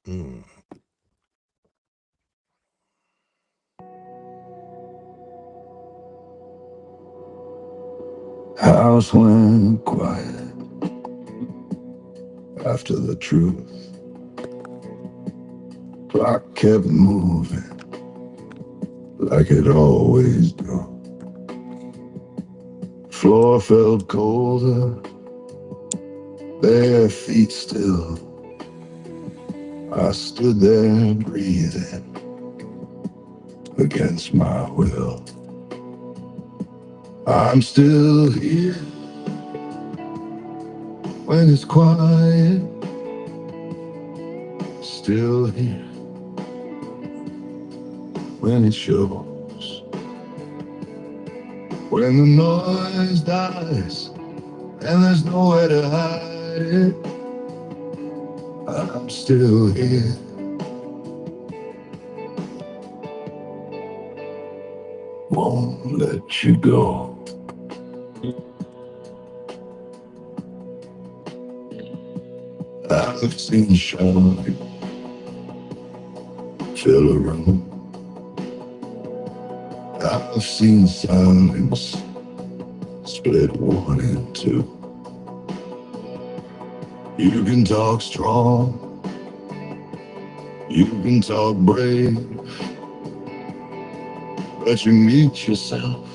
Mm. House went quiet after the truth. Clock kept moving like it always do. Floor felt colder, bare feet still. I stood there breathing against my will. I'm still here when it's quiet, still here when it shows. When the noise dies and there's nowhere to hide it, I'm still here. Won't let you go. I've seen shine fill a room. I've seen silence split one in two. You can talk strong, you can talk brave, but you meet yourself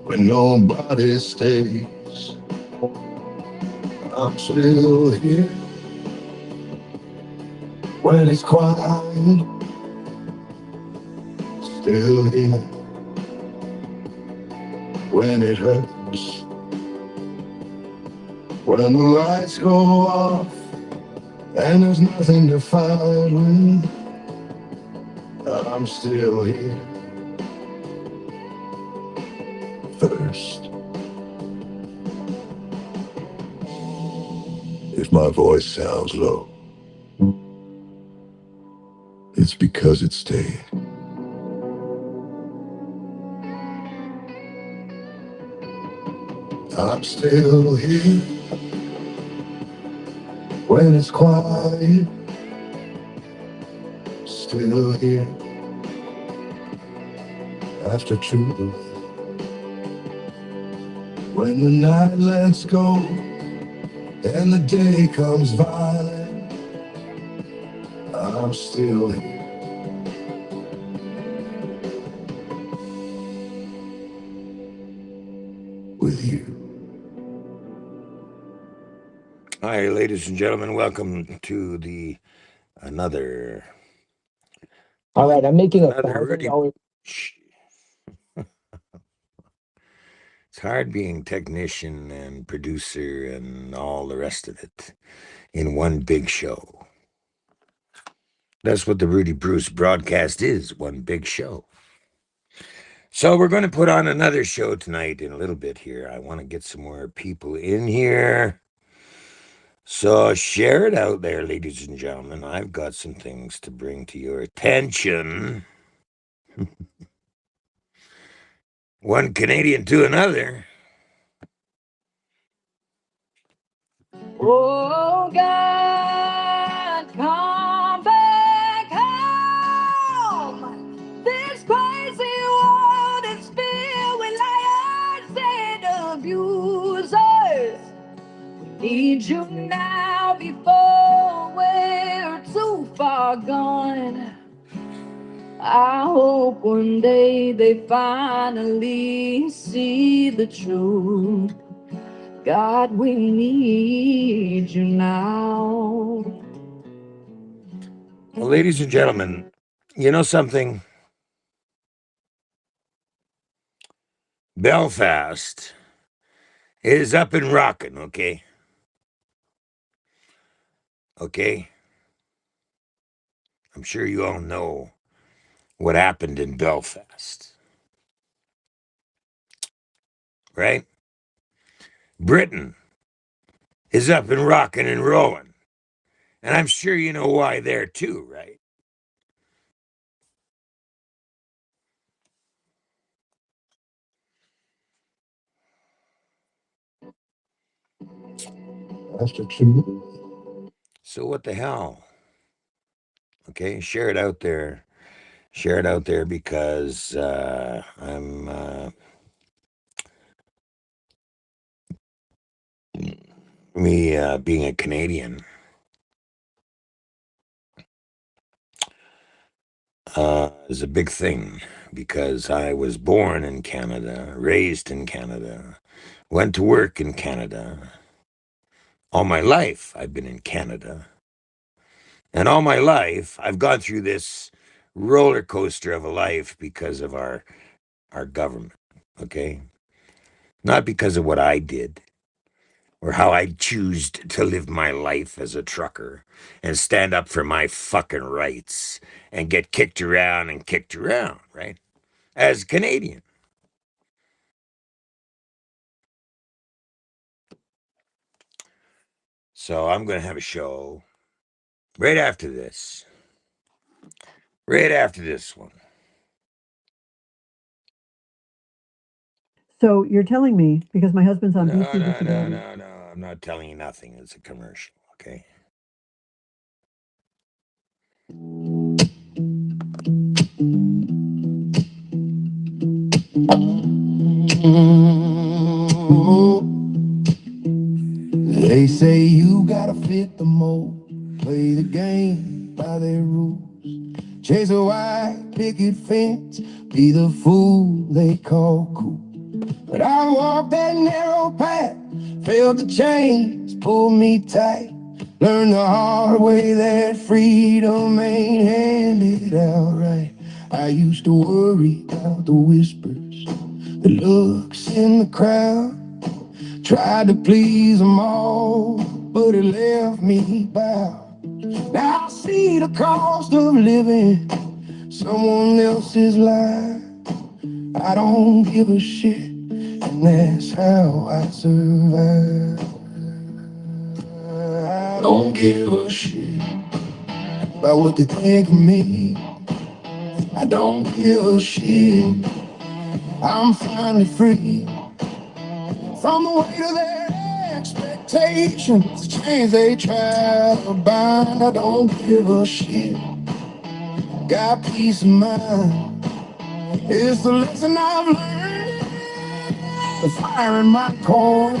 when nobody stays. I'm still here when it's quiet, still here when it hurts. When the lights go off and there's nothing to fight with, I'm still here first. If my voice sounds low, it's because it stayed. I'm still here when it's quiet, still here after truth. When the night lets go and the day comes violent, I'm still here with you. Hi, ladies and gentlemen. Welcome to the another All right, I'm making another Rudy. $1,000. Shh. It's hard being technician and producer and all the rest of it in one big show. That's what the Rudy Bruce broadcast is, one big show. So we're going to put on another show tonight in a little bit here. I want to get some more people in here. So share it out there, ladies and gentlemen. I've got some things to bring to your attention. One Canadian to another. Oh God, come back home. This crazy world is filled with liars and abusers. We need you now before we're too far gone. I hope one day they finally see the truth. God, we need you now. Well, ladies and gentlemen, you know something? Belfast is up and rocking, okay? Okay? I'm sure you all know what happened in Belfast, right? Britain is up and rocking and rolling. And I'm sure you know why there too, right? After truth. So what the hell? Okay, share it out there. Share it out there because I'm me being a Canadian is a big thing because I was born in Canada, raised in Canada, went to work in Canada. All my life, I've been in Canada. And all my life, I've gone through this roller coaster of a life because of our government, okay? Not because of what I did or how I choose to live my life as a trucker and stand up for my fucking rights and get kicked around, right? As Canadian. So I'm going to have a show right after this. Right after this one. So you're telling me, because my husband's on No, BC no, no, disability. no. I'm not telling you nothing. It's a commercial, okay? They say you gotta fit the mold, play the game by their rules, chase a white picket fence, be the fool they call cool. But I walked that narrow path, felt the chains pull me tight, learned the hard way that freedom ain't handed out right. I used to worry about the whispers, the looks in the crowd, tried to please them all, but it left me bowed. Now I see the cost of living someone else's life. I don't give a shit, and that's how I survive. I don't give a shit about what they think of me. I don't give a shit. I'm finally free from the weight of their expectations, the chains they try to bind. I don't give a shit. Got peace of mind. It's the lesson I've learned. The fire in my core.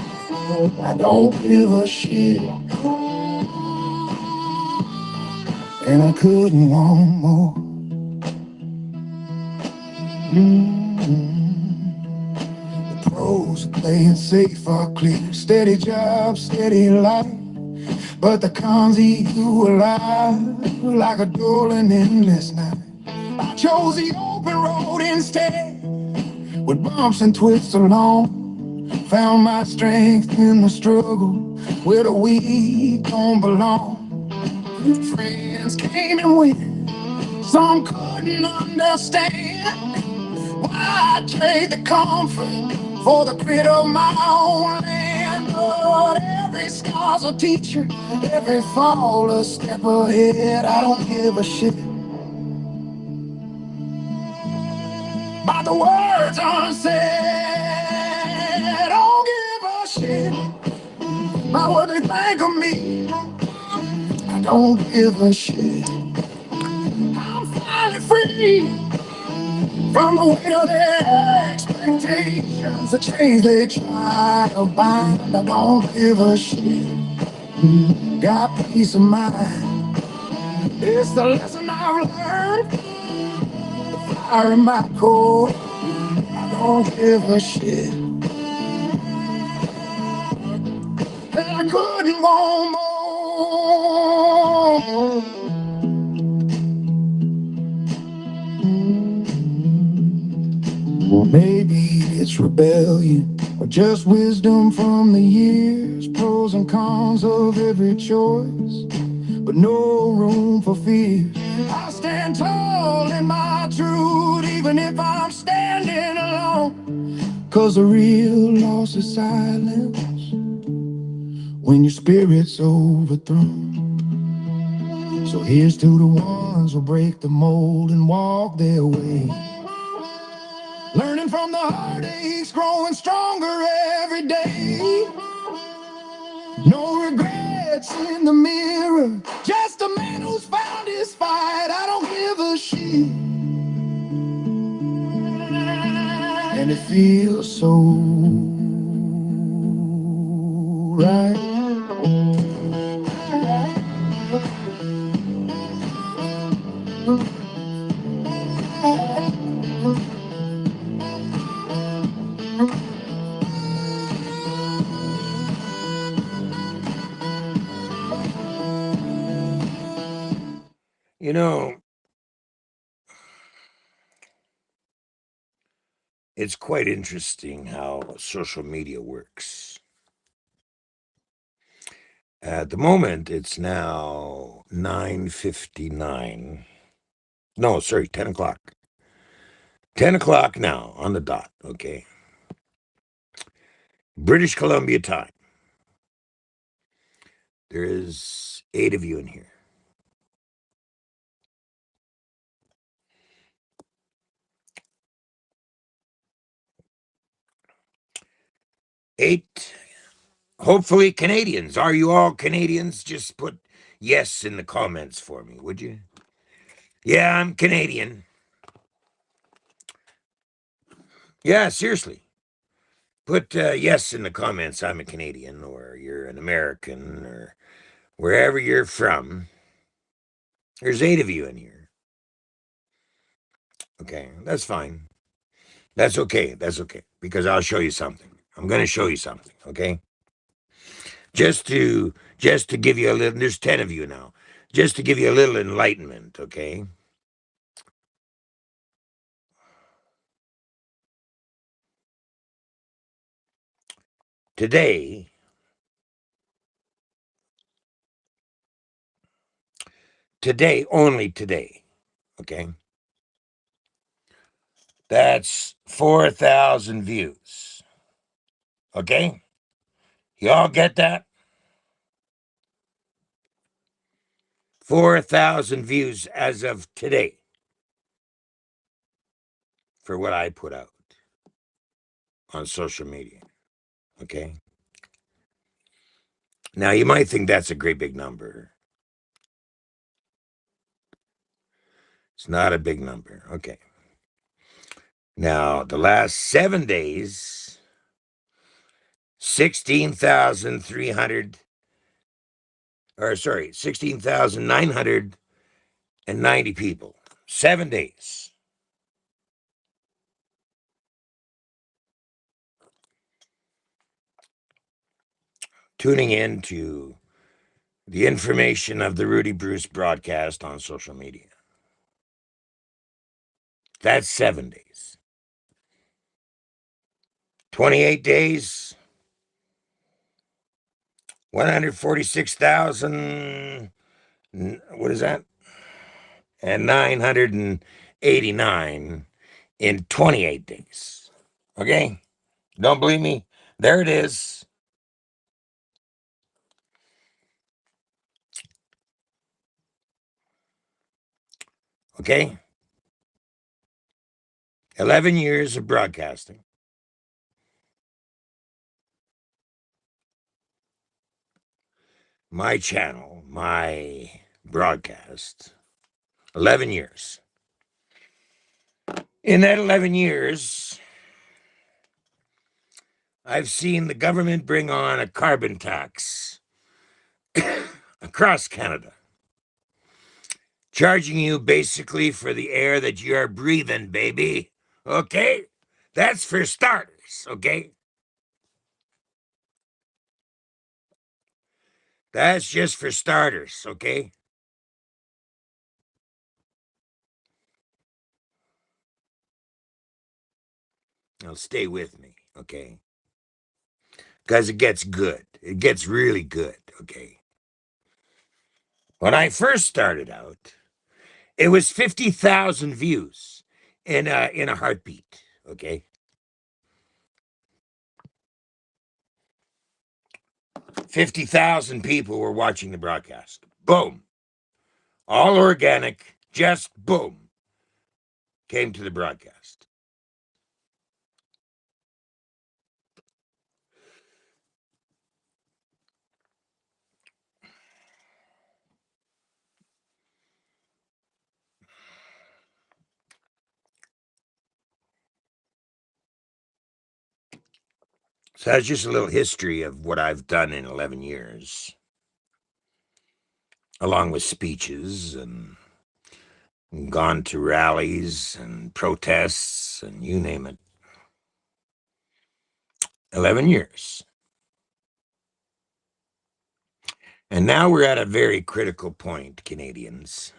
I don't give a shit. And I couldn't want more. The pros are playing safe are clear. Steady job, steady life. But the cons eat you alive like a dull and endless night. I chose the open road instead, with bumps and twists along. Found my strength in the struggle, where the weak don't belong. Friends came and went, some couldn't understand why I trade the comfort for the grit of my own land. But every scar's a teacher, every fall a step ahead. I don't give a shit about the words unsaid. I don't give a shit about what they think of me. I don't give a shit. I'm finally free from the weight of their expectations, the chains they try to bind. I don't give a shit. Got peace of mind. It's the lesson I've learned. The fire in my core. I don't give a shit. And I couldn't want more. Maybe it's rebellion or just wisdom from the years, pros and cons of every choice, but no room for fear. I stand tall in my truth, even if I'm standing alone. Cause the real loss is silence when your spirit's overthrown. So here's to the ones who break the mold and walk their way, learning from the heartaches, growing stronger every day. No regrets in the mirror, just a man who's found his this fight, I don't give a shit. And it feels so right. You know, it's quite interesting how social media works. At the moment, it's now 9:59. No, sorry, 10 o'clock. 10 o'clock now on the dot, okay? British Columbia time. There is 8 of you in here. 8, hopefully Canadians. Are you all Canadians? Just put yes in the comments for me, would you? Yeah, I'm Canadian. Yeah, seriously. Put yes in the comments. I'm a Canadian, or you're an American, or wherever you're from. There's 8 of you in here. Okay, that's fine. That's okay. That's okay. Because I'll show you something. I'm going to show you something, okay? Just to give you a little, there's 10 of you now. Just to give you a little enlightenment, okay? Today, only today, okay? That's 4,000 views. Okay? You all get that? 4,000 views as of today for what I put out on social media. Okay? Now, you might think that's a great big number. It's not a big number. Okay. Now, the last 7 days, 16,300, or sorry, 16,990 people. 7 days. Tuning in to the information of the Rudy Bruce broadcast on social media. That's 7 days. 28 days, 146,000, what is that? And 989 in 28 days. Okay? Don't believe me? There it is. Okay? 11 years of broadcasting. My channel, my broadcast. 11 years. In that 11 years, I've seen the government bring on a carbon tax across Canada, charging you basically for the air that you are breathing, baby. Okay? That's for starters, okay? That's just for starters, okay? Now stay with me, okay? Because it gets good. It gets really good, okay? When I first started out, it was 50,000 views in a heartbeat, okay? 50,000 people were watching the broadcast. Boom. All organic, just boom, came to the broadcast. So that's just a little history of what I've done in 11 years, along with speeches and gone to rallies and protests and you name it. 11 years. And now we're at a very critical point, Canadians,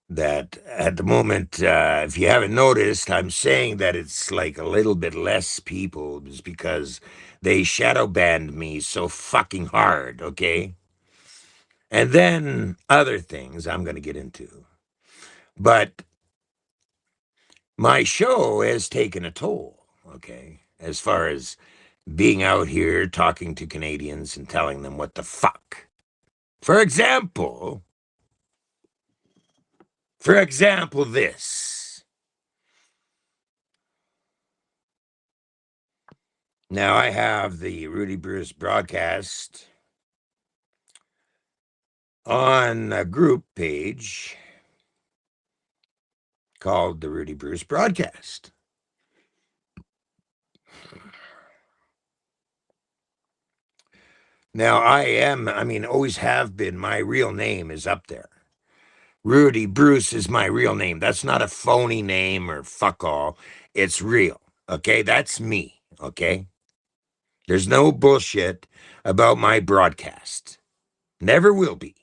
that at the moment, if you haven't noticed, I'm saying that it's like a little bit less people is because they shadow banned me so fucking hard, okay? And then other things I'm going to get into. But my show has taken a toll, okay, as far as being out here talking to Canadians and telling them what the fuck. For example, this. Now I have the Rudy Bruce broadcast on a group page called the Rudy Bruce broadcast. Now always have been, my real name is up there. Rudy Bruce is my real name. That's not a phony name or fuck all. It's real. Okay, that's me. Okay, there's no bullshit about my broadcast. Never will be.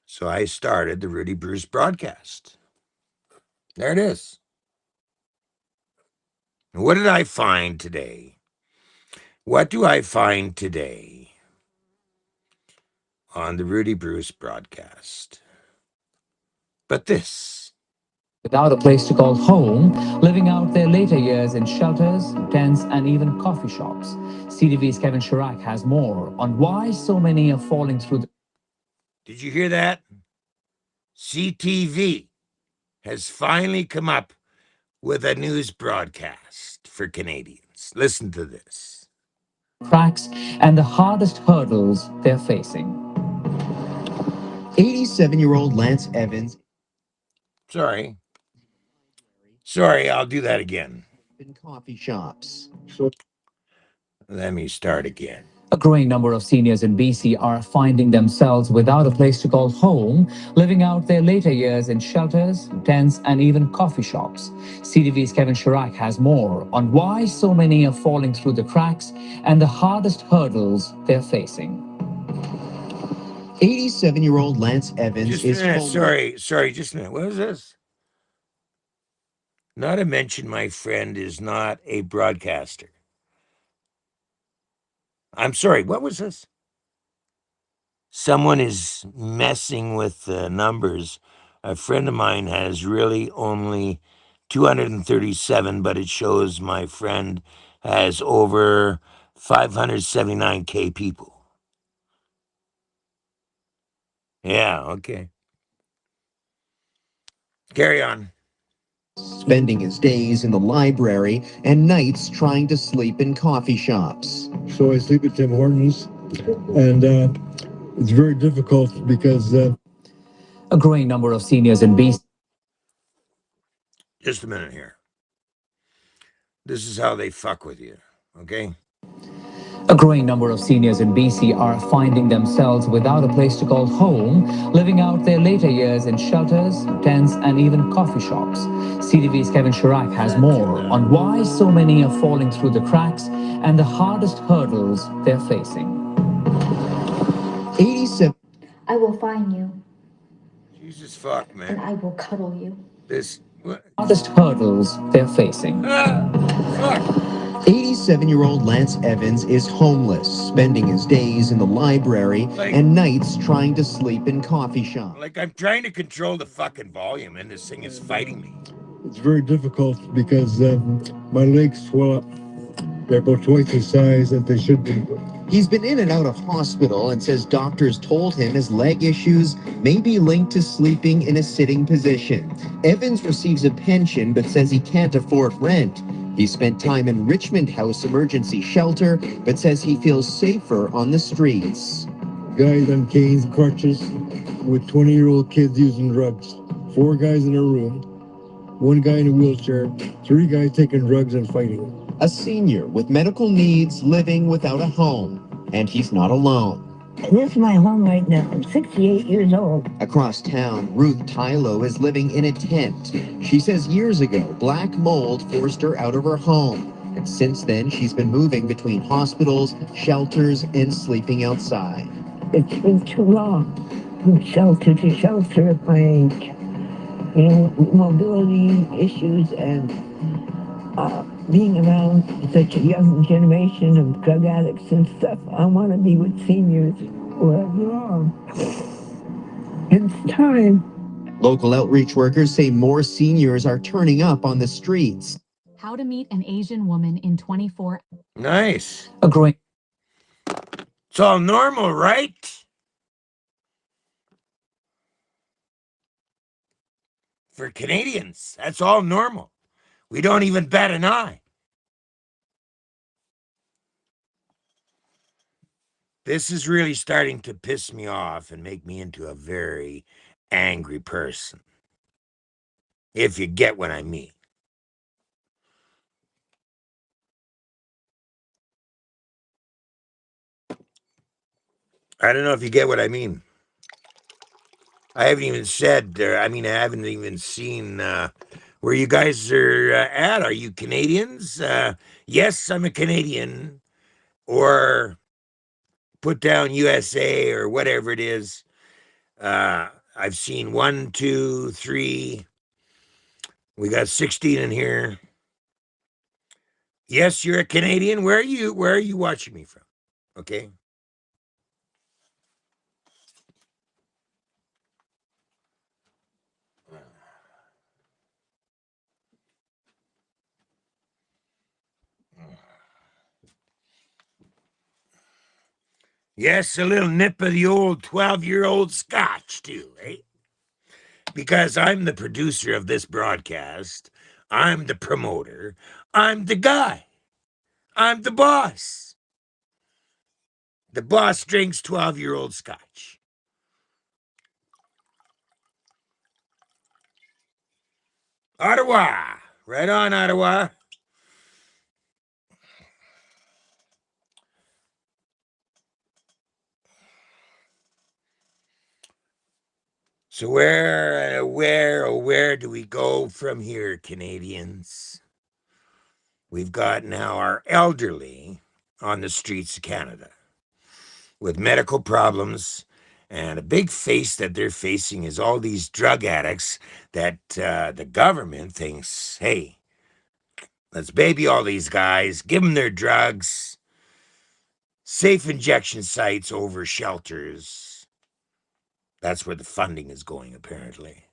So I started the Rudy Bruce broadcast. There it is. What did I find today? What do I find today on the Rudy Bruce broadcast? But this. Without a place to call home, living out their later years in shelters, tents, and even coffee shops. CTV's Kevin Chirac has more on why so many are falling through the... Did you hear that? CTV has finally come up with a news broadcast for Canadians. Listen to this. cracks and the hardest hurdles they're facing. 87-year-old Lance Evans. Sorry, I'll do that again. In coffee shops. Let me start again. A growing number of seniors in BC are finding themselves without a place to call home, living out their later years in shelters, tents, and even coffee shops. CTV's Kevin Chirac has more on why so many are falling through the cracks and the hardest hurdles they're facing. 87-year-old Lance Evans Just a minute. Sorry, just a minute. What is this? Not to mention my friend is not a broadcaster. I'm sorry, what was this? Someone is messing with the numbers. A friend of mine has really only 237, but it shows my friend has over 579K people. Yeah, okay. Carry on. Spending his days in the library and nights trying to sleep in coffee shops. So I sleep at Tim Hortons, and it's very difficult because a growing number of seniors in BC. Just a minute here. This is how they fuck with you, okay? A growing number of seniors in BC are finding themselves without a place to call home, living out their later years in shelters, tents, and even coffee shops. CTV's Kevin Chirac has more on why so many are falling through the cracks and the hardest hurdles they're facing. 87. I will find you. Jesus fuck, man. And I will cuddle you. This what? Hardest hurdles they're facing. Fuck. 87-year-old Lance Evans is homeless, spending his days in the library and nights trying to sleep in coffee shops. Like I'm trying to control the fucking volume and this thing is fighting me. it's very difficult because my legs swell up. They're about twice the size that they should be. He's been in and out of hospital and says doctors told him his leg issues may be linked to sleeping in a sitting position. Evans receives a pension but says he can't afford rent. He spent time in Richmond House Emergency Shelter but says he feels safer on the streets. Guys on canes, crutches, with 20-year-old kids using drugs. 4 guys in a room. one guy in a wheelchair, 3 guys taking drugs and fighting. A senior with medical needs living without a home, and he's not alone. This is my home right now. I'm 68 years old. Across town, Ruth Tylo is living in a tent. She says years ago, black mold forced her out of her home. And since then, she's been moving between hospitals, shelters, and sleeping outside. It's been too long from shelter to shelter at my age. You know, mobility issues and being around such a young generation of drug addicts and stuff. I want to be with seniors where I belong. It's time. Local outreach workers say more seniors are turning up on the streets. How to meet an Asian woman in 24 hours. Nice. A growing It's all normal, right? For Canadians, that's all normal. We don't even bat an eye. This is really starting to piss me off and make me into a very angry person. If you get what I mean. I don't know if you get what I mean. I haven't even said, I haven't even seen where you guys are at. Are you Canadians? Yes, I'm a Canadian. Or put down USA or whatever it is. I've seen 1, 2, 3. We got 16 in here. Yes, you're a Canadian. Where are you watching me from? Okay. Yes, a little nip of the old 12-year-old scotch too, eh? Because I'm the producer of this broadcast. I'm the promoter. I'm the guy. I'm the boss. The boss drinks 12-year-old scotch. Ottawa. Right on, Ottawa. So where do we go from here, Canadians? We've got now our elderly on the streets of Canada with medical problems, and a big face that they're facing is all these drug addicts that the government thinks, hey, let's baby all these guys, give them their drugs, safe injection sites over shelters. That's where the funding is going, apparently.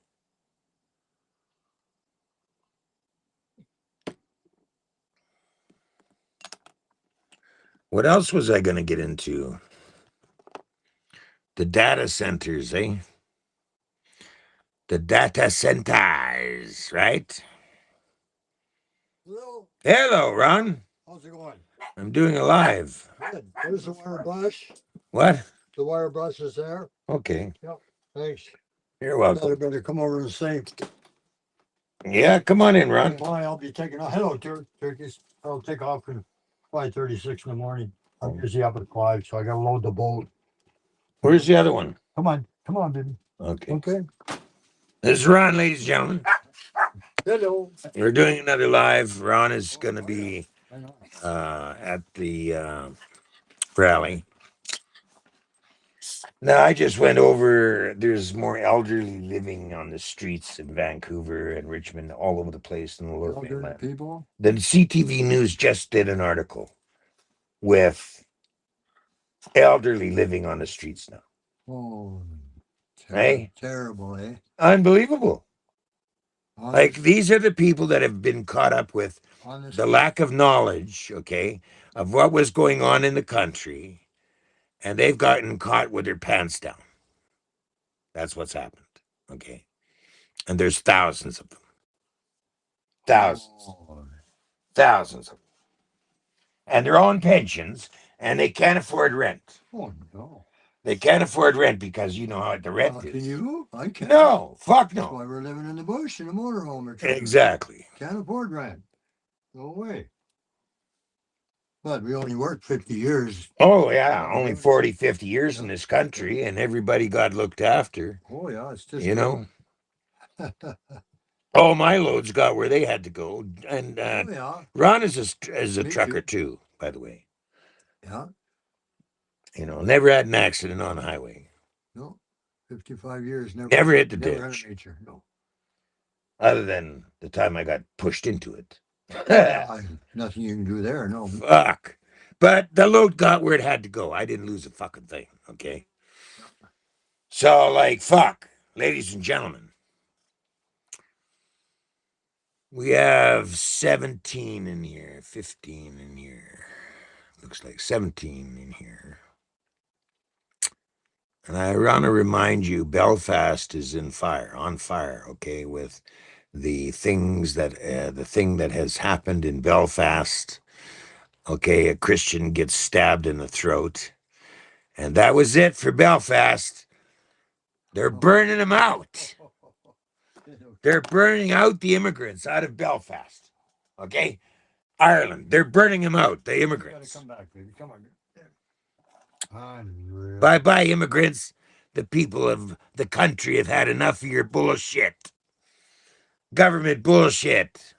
What else was I going to get into? The data centers, eh? The data centers, right? Hello. Hello, Ron. How's it going? I'm doing a live. Good. There's the wire brush. What? The wire brush is there. Okay. Yep. Thanks. You're welcome. Better come over and say. Yeah, come on in, Ron. Bye. I'll be taking off. Hello, turkeys. I'll take off in 5:36 in the morning. I'm usually up at 5, so I gotta load the boat. Where's the other one? Come on, baby. Okay. Okay. This is Ron, ladies and gentlemen. Hello. We're doing another live. Ron is going to be at the rally. Now, I just went over, there's more elderly living on the streets in Vancouver and Richmond, all over the place in the Lower Elderly Mainland. people. The CTV News just did an article with elderly living on the streets now. Oh, Hey? terrible, eh? Unbelievable. On Like, these are the people that have been caught up with the lack of knowledge, okay, of what was going on in the country, and they've gotten caught with their pants down. That's what's happened, okay? And there's thousands of them. Thousands. Oh, Thousands of them. And they're on pensions, and they can't afford rent. oh no. They can't afford rent because you know how the rent Can is. you? I can't. No, fuck That's no. why we're living in the bush in a motorhome or trailer. Exactly. Can't afford rent. No way. But we only worked 50 years. Oh, yeah. Only 40, 50 years in this country, and everybody got looked after. Oh, yeah. It's just, You know? All my loads got where they had to go. And oh, yeah. Ron is a Me trucker too. too, by the way. Yeah. You know, never had an accident on the highway. No. 55 years. Never hit the never had ditch. a nature. No. Other than the time I got pushed into it. Nothing you can do there. No. Fuck. But the load got where it had to go. I didn't lose a fucking thing, okay? So, like, fuck. Ladies and gentlemen, we have 17 in here, 15 in here. Looks like 17 in here. And I want to remind you, Belfast is on fire, okay, with the thing that has happened in Belfast. Okay, a Christian gets stabbed in the throat. And that was it for Belfast. They're burning them out. They're burning out the immigrants out of Belfast. Okay? Ireland. They're burning them out, the immigrants. Come back, baby. Come on. Unreal. Bye-bye, immigrants. The people of the country have had enough of your bullshit. Government bullshit.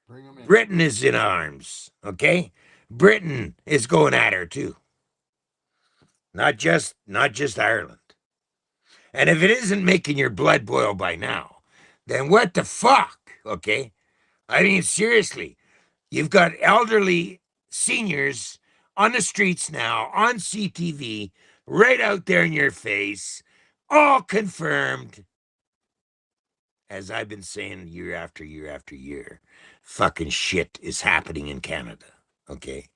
Bring them in. Britain is in arms, okay? Britain is going at her too. Not just Ireland. And if it isn't making your blood boil by now, then what the fuck, okay? I mean, seriously, you've got elderly seniors on the streets now, on CTV, right out there in your face, all confirmed. As I've been saying year after year after year, fucking shit is happening in Canada, okay?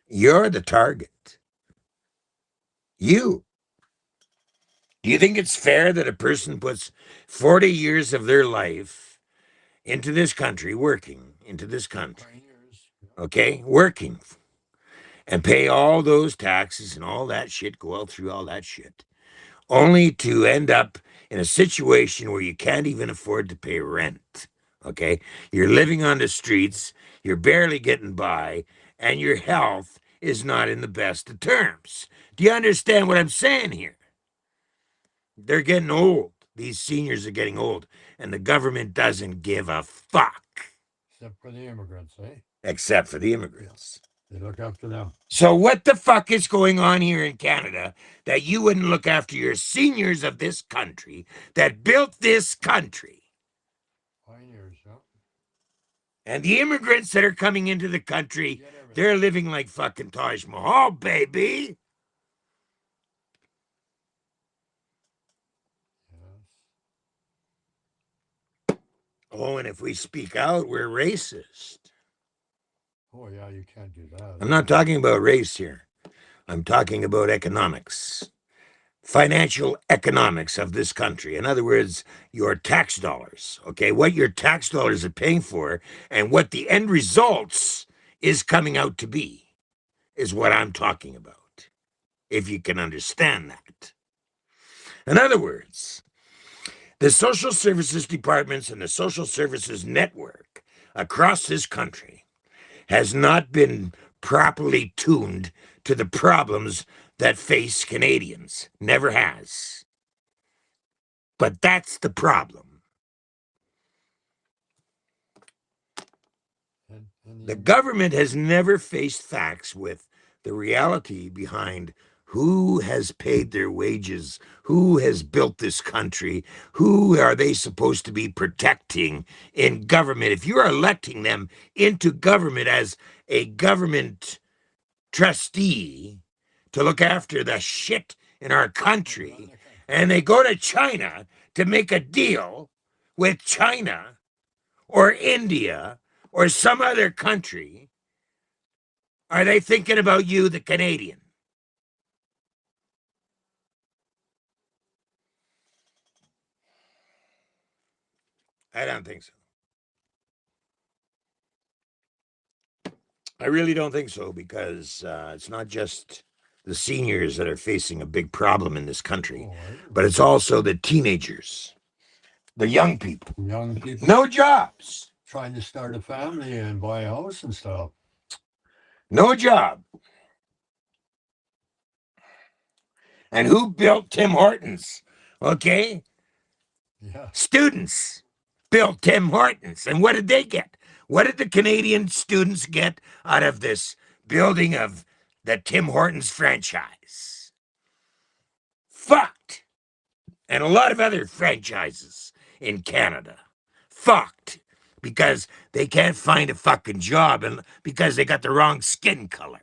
You're the target. You. Do you think it's fair that a person puts 40 years of their life into this country, working into this country, okay, working, and pay all those taxes and all that shit, go out through all that shit, only to end up in a situation where you can't even afford to pay rent, okay? You're living on the streets, you're barely getting by, and your health is not in the best of terms. Do you understand what I'm saying here? They're getting old. These seniors are getting old, and the government doesn't give a fuck. Except for the immigrants, eh? Except for the immigrants. They look after them. So what the fuck is going on here in Canada that you wouldn't look after your seniors of this country that built this country? Pioneers, yeah. And the immigrants that are coming into the country, they're living like fucking Taj Mahal, baby. Yes. Oh, and if we speak out, we're racist. Oh, yeah, you can't do that. I'm not talking about race here. I'm talking about economics. Financial economics of this country. In other words, your tax dollars, okay? What your tax dollars are paying for and what the end results is coming out to be is what I'm talking about, if you can understand that. In other words, the social services departments and the social services network across this country has not been properly tuned to the problems that face Canadians. Never has. But that's the problem. The government has never faced facts with the reality behind who has paid their wages, who has built this country, who are they supposed to be protecting in government. If you are electing them into government as a government trustee to look after the shit in our country, and they go to China to make a deal with China or India or some other country, are they thinking about you, the Canadian? I don't think so. I really don't think so, because it's not just the seniors that are facing a big problem in this country, Oh, but it's also the teenagers, the young people. young people No jobs, trying to start a family and buy a house and stuff. no job. And who built Tim Hortons? Okay, Yeah. students built Tim Hortons. And what did they get? What did the Canadian students get out of this building of the Tim Hortons franchise? Fucked. And a lot of other franchises in Canada. Fucked. Because they can't find a fucking job and because they got the wrong skin color.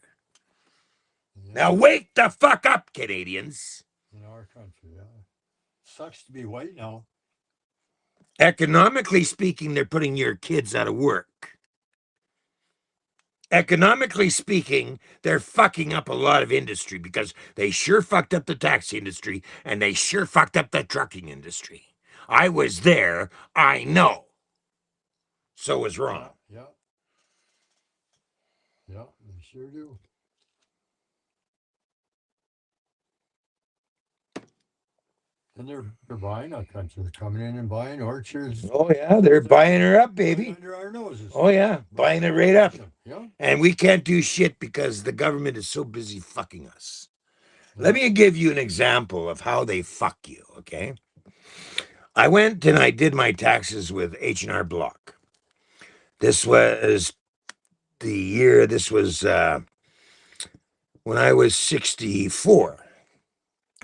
Yeah. Now wake the fuck up, Canadians. In our country, yeah. Sucks to be white now. Economically speaking, they're putting your kids out of work. Economically speaking, they're fucking up a lot of industry because they sure fucked up the taxi industry and they sure fucked up the trucking industry. I was there. I know. So was Ron. Yeah. Yeah, they sure do. And they're buying our country. They're coming in and buying orchards. Oh, yeah. They're buying her up, baby. Right under our noses. Oh, yeah. Buying it right up. Yeah. And we can't do shit because the government is so busy fucking us. Yeah. Let me give you an example of how they fuck you, okay? I went and I did my taxes with H&R Block. This was the year, this was when I was 64,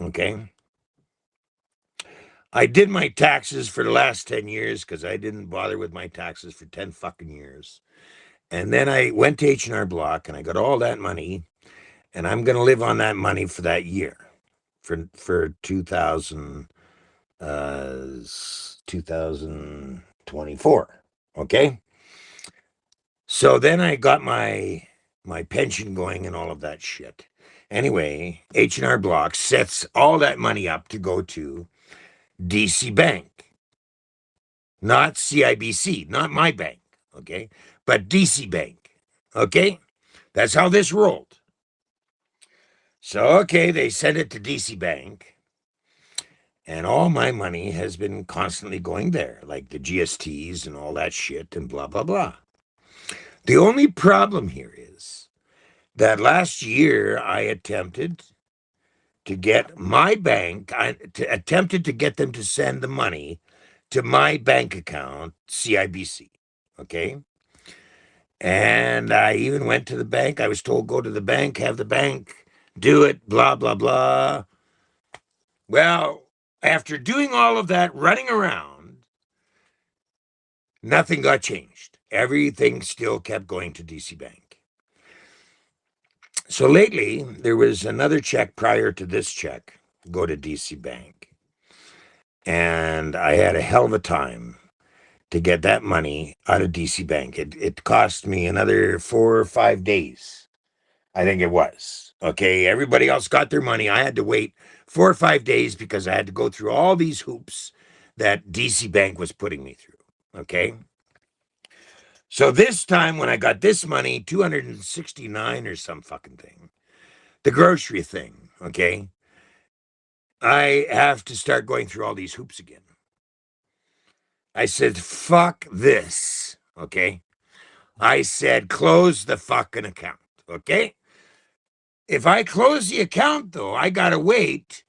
okay? I did my taxes for the last 10 years because I didn't bother with my taxes for 10 fucking years. And then I went to H&R Block and I got all that money and I'm going to live on that money for that year, for 2024, okay? So then I got my pension going and all of that shit. Anyway, H&R Block sets all that money up to go to DC Bank, not CIBC, not my bank, okay? But DC Bank, okay? That's how this rolled. So, okay, they sent it to DC Bank, and all my money has been constantly going there, like the GSTs and all that shit and blah, blah, blah. The only problem here is that last year I attempted to get my bank, attempted to get them to send the money to my bank account, CIBC, okay? And I even went to the bank. I was told, go to the bank, have the bank do it, blah, blah, blah. Well, after doing all of that, running around, nothing got changed. Everything still kept going to DC Bank. So lately, there was another check prior to this check go to DC Bank. And I had a hell of a time to get that money out of DC Bank. It cost me another 4 or 5 days. I think it was. Okay, everybody else got their money. I had to wait 4 or 5 days because I had to go through all these hoops that DC Bank was putting me through. Okay. So this time when I got this money, 269 or some fucking thing, the grocery thing, okay, I have to start going through all these hoops again. I said, fuck this, okay? I said, close the fucking account, okay? If I close the account, though, I got to wait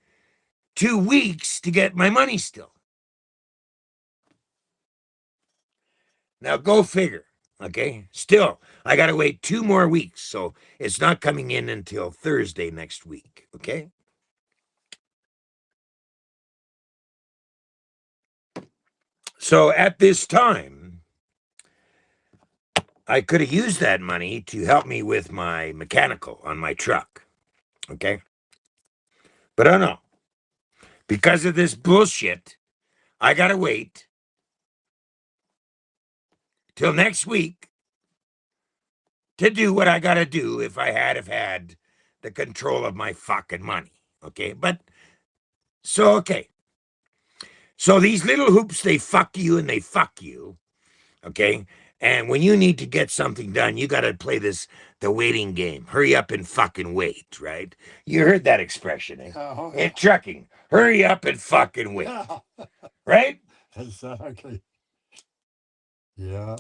2 weeks to get my money still. Now, go figure, okay? Still, I got to wait 2 more weeks, so it's not coming in until Thursday next week, okay? So at this time, I could have used that money to help me with my mechanical on my truck, okay? But I don't know. Because of this bullshit, I got to wait till next week to do what I got to do if I had have had the control of my fucking money, okay? But, so, okay. So these little hoops, they fuck you and they fuck you, okay? And when you need to get something done, you got to play the waiting game. Hurry up and fucking wait, right? You heard that expression, eh? Oh, In trucking, hurry up and fucking wait, right? exactly. Yeah.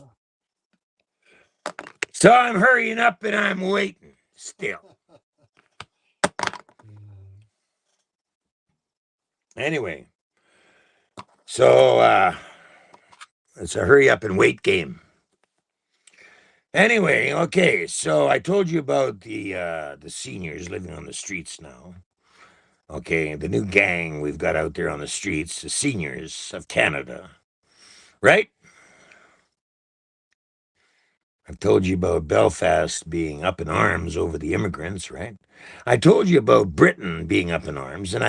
So I'm hurrying up and I'm waiting still. Anyway, so it's a hurry up and wait game. Anyway, okay, so I told you about the seniors living on the streets now. Okay, the new gang we've got out there on the streets, the seniors of Canada, right? I've told you about Belfast being up in arms over the immigrants, right? I told you about Britain being up in arms, and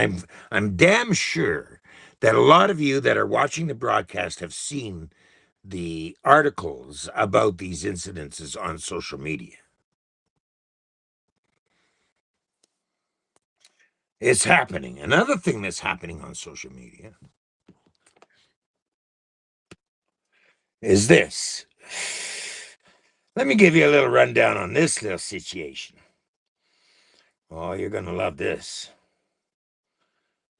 I'm damn sure that a lot of you that are watching the broadcast have seen the articles about these incidences on social media. It's happening. Another thing that's happening on social media is this. Let me give you a little rundown on this little situation. Oh, you're going to love this.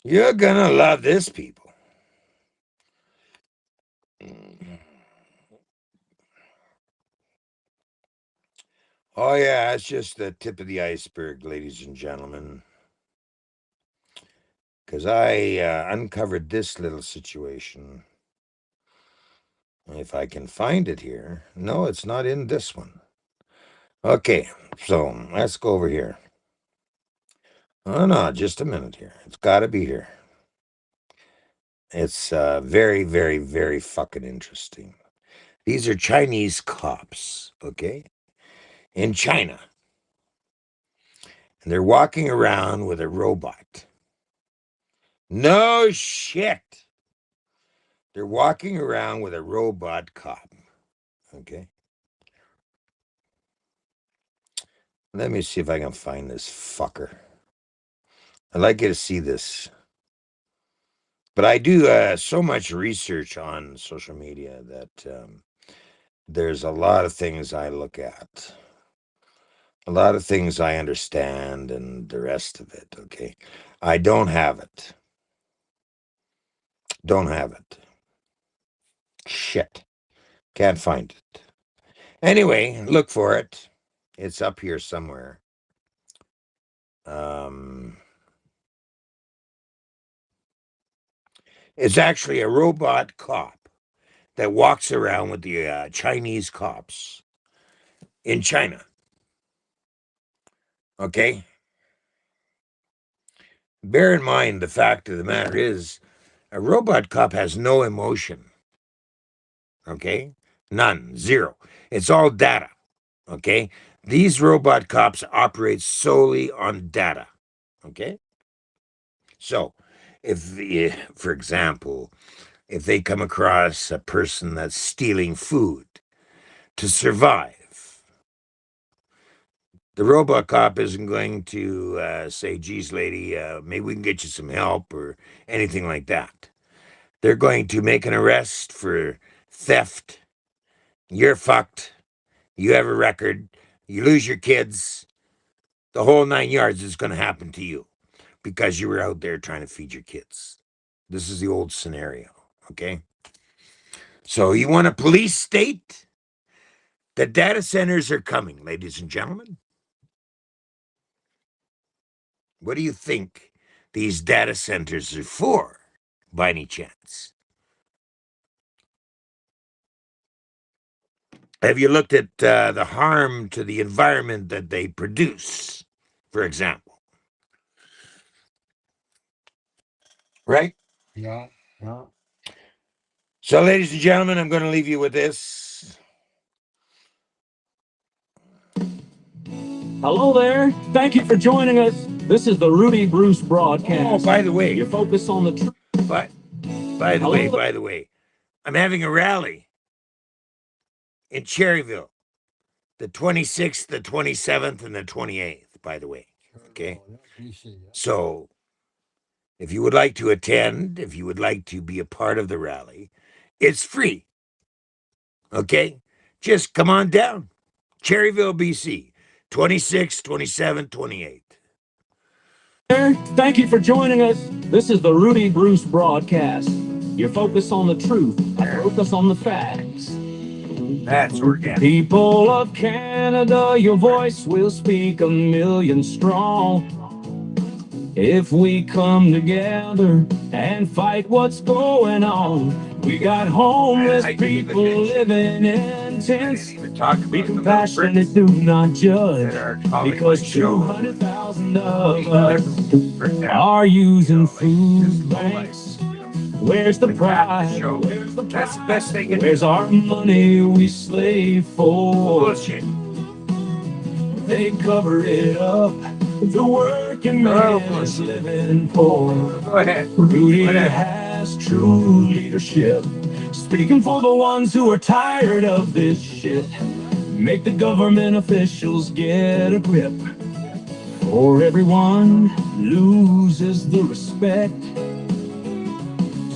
You're going to love this, people. Oh, yeah, it's just the tip of the iceberg, ladies and gentlemen. Because I uncovered this little situation. If I can find it here. No, it's not in this one. Okay, so let's go over here. Oh, no, just a minute here. It's got to be here. It's very, very, very fucking interesting. These are Chinese cops, okay, in China. And they're walking around with a robot. No shit. They're walking around with a robot cop, okay? Let me see if I can find this fucker. I'd like you to see this. But I do so much research on social media that there's a lot of things I look at. A lot of things I understand and the rest of it, okay? I don't have it. Don't have it. Shit. Can't find it. Anyway, look for it. It's up here somewhere. It's actually a robot cop that walks around with the Chinese cops in China. Okay? Bear in mind the fact of the matter is a robot cop has no emotion. Okay? None. Zero. It's all data. Okay? These robot cops operate solely on data. Okay? So, for example, if they come across a person that's stealing food to survive, the robot cop isn't going to say, geez, lady, maybe we can get you some help or anything like that. They're going to make an arrest for theft. You're fucked. You have a record. You lose your kids. The whole 9 yards is going to happen to you because you were out there trying to feed your kids. This is the old scenario, okay? So you want a police state? The data centers are coming, ladies and gentlemen. What do you think these data centers are for, by any chance? Have you looked at the harm to the environment that they produce, for example? Right? Yeah. Yeah. So, ladies and gentlemen, I'm going to leave you with this. Hello there. Thank you for joining us. This is the Rudy Bruce broadcast. Oh, by the way, You focus on the truth. by the way, I'm having a rally in Cherryville, the 26th, the 27th, and the 28th, by the way. Okay. So if you would like to attend, if you would like to be a part of the rally, it's free. Okay. just come on down. Cherryville, BC, 26, 27, 28. Thank you for joining us. This is the Rudy Bruce broadcast. Your focus on the truth, our focus on the facts. That's organic. People of Canada, your voice will speak a million strong. If we come together and fight what's going on, we got homeless people living in tents. Be compassionate, do not judge, because 200,000 of us are using food banks. Where's the pride? Where's the That's the best thing. Where's our money we slave for? Bullshit. They cover it up. The working man is living poor. Go ahead. Rudy has true leadership, speaking for the ones who are tired of this shit. Make the government officials get a grip, or everyone loses the respect.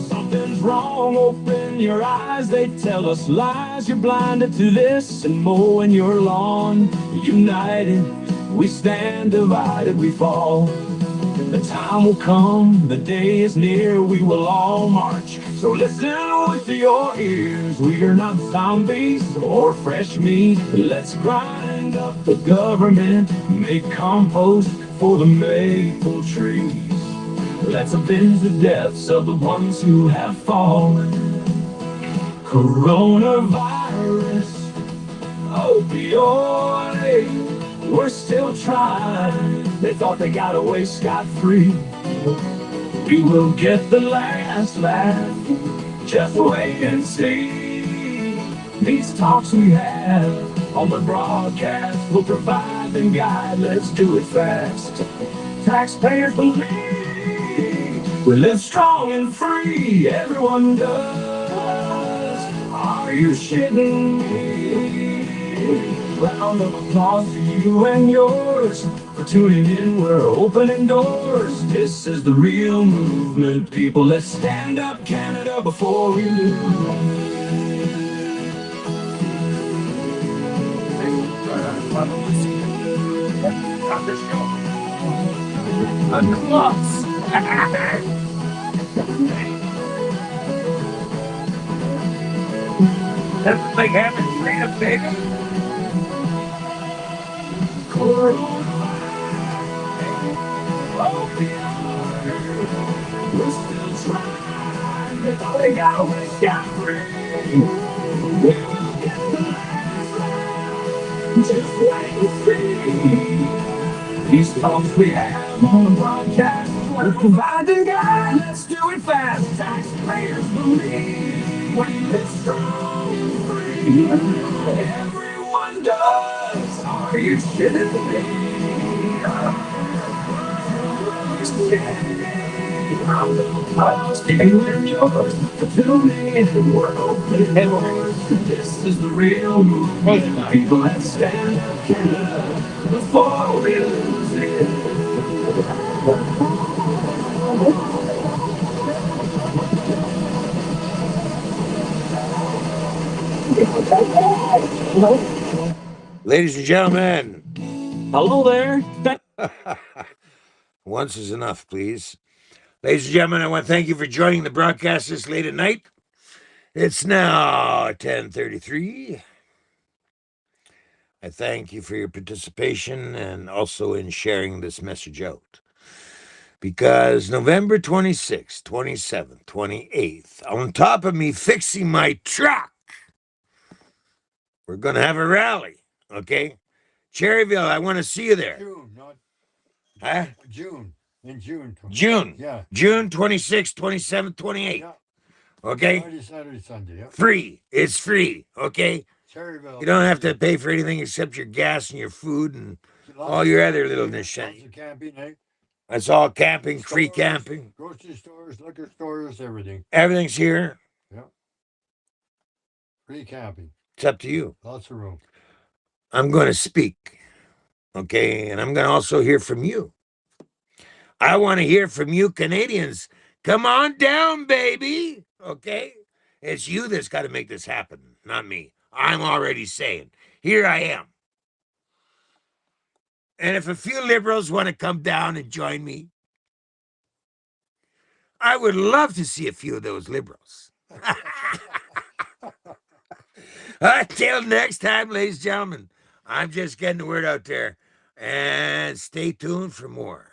Something's wrong, open your eyes. They tell us lies, you're blinded to this and mowing your lawn. United we stand, divided we fall. The time will come, the day is near, we will all march. So listen with your ears, we are not zombies or fresh meat. Let's grind up the government, make compost for the maple trees. Let's avenge the deaths of the ones who have fallen. Coronavirus, opioid, we're still trying. They thought they got away scot-free. We will get the last laugh, just wait and see. These talks we have on the broadcast will provide and guide. Let's do it fast. Taxpayers believe we live strong and free. Everyone does. Are you shitting me? Round of applause for you and yours for tuning in. We're opening doors. This is the real movement, people. Let's stand up, Canada, before we lose. That's like having freedom, baby. We're still trying. They thought they got away scot-free. We will get the last laugh. Just wait and see. These talks we have on the broadcast will provide the guide. Let's do it fast. Taxpayers believe we live strong and free. Everyone does. Are you kidding me? This is the real movement. People that stand up Canada before we lose it. Ladies and gentlemen. Hello there. Once is enough, please. Ladies and gentlemen, I want to thank you for joining the broadcast this late at night. It's now 10:33. I thank you for your participation and also in sharing this message out. Because November 26th, 27th, 28th, on top of me fixing my truck, we're going to have a rally, okay? Cherryville, I want to see you there. June, not Huh? June. In June. June. Yeah. June 26th, 27th, 28th. Yeah. Okay? Friday, Saturday, Sunday. Yeah. Free. It's free, okay? Cherryville. You don't have to pay for anything except your gas and your food and all your other little shit. Lots of camping, eh? That's all camping, Stores, free camping. Grocery stores, liquor stores, everything. Everything's here. Yeah. Free camping. It's up to you. Lots of room. I'm going to speak, okay? And I'm going to also hear from you. I want to hear from you Canadians. Come on down, baby, okay? It's you that's got to make this happen, not me. I'm already saying, here I am. And if a few liberals want to come down and join me, I would love to see a few of those liberals. Until next time, ladies and gentlemen, I'm just getting the word out there. And stay tuned for more.